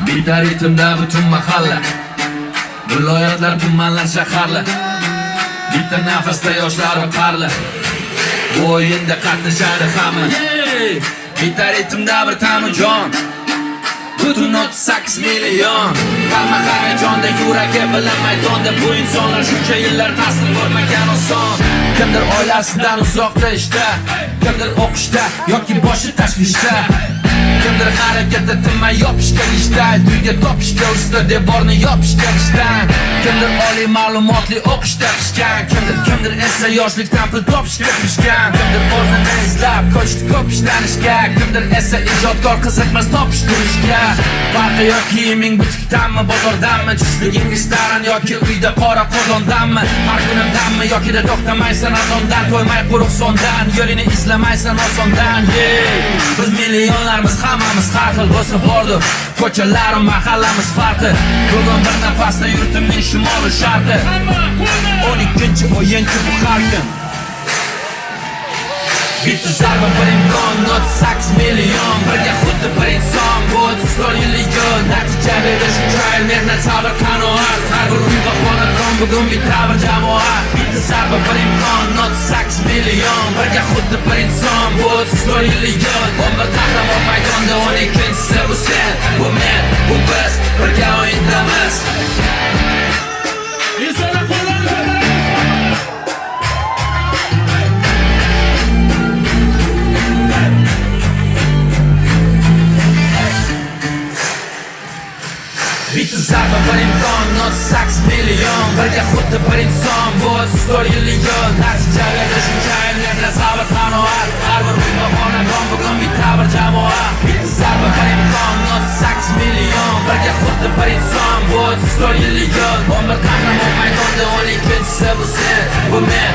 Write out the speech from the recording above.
Bitar ritimda butun mahalla, viloyatlar, tumanlar, shaharlar. Bitta nafasda yoshlar va qarlar, bu o'yinda qatnashadi hamma. Bitar ritimda bir tanu jon, butun 38 million. Hamma hayajonda yuragi bilan maydonda. Bu insonlar shuncha yillar taslim ko'rmagan oson. Kimdir oilasidan uzoqda ishda, kimdir o'qishda yoki boshi tashvishda, kimdir harakatda tinmay yopishgan ishdan, uyga topishga usta devorni yopishgan ishdan, kimdir oliy ma'lumotli o'qishda pishgan, kimdir esa yoshlikdan pul topishga pishgan, kimdir o'zini izlab ko'chdi ko'p ishlanishga, kimdir esa ijodkor qiziqmas topish ko'rishga. Farqi yo'q kiyiming butikdanmi, bozordanmi, tushliging restoran yoki uyda qora qozondanmi, har kunimdanmi yoki da to'xtamaysan azondan, to'ymay quruq sondan, yo'lini izlamaysan osondan. Biz millionlarmiz, hammamiz har xil bo'lsa bordi, ko'chalar mahallamiz farqi. Bugun bir nafasda yurtimning shimoli sharqi, 12-chi o'yinchi bu har kun. Bitta zarba bir imkon, 38 million. Birga xuddi bir inson, bu 34 yillik yo'l. Natija berish uchun mehnat, sabr, qanoat. Har bir uy va xonadon bugun bitta bir jamoat. Bitta zarba bir imkon, 38 million. Birga xuddi bir inson, bu 34 yillik yo'l. 11 qahramon maydonda, 12-chisi bu sen, bu men, bu biz, birga o'yindamiz. Insonlar qo'llarni bitta zarba bir imkon, 38 million. Birga xuddi bir inson, bu 34 yillik yo'l. Natija berish uchun mehnat, sabr, qanoat. Har bir uy va xonadon bugun bitta bir jamoat. Bitta zarba bir imkon, 38 million. Birga xuddi bir inson, bu 34 yillik yo'l. 11 qahramon maydonda, 12-chisi bu sen, bu men,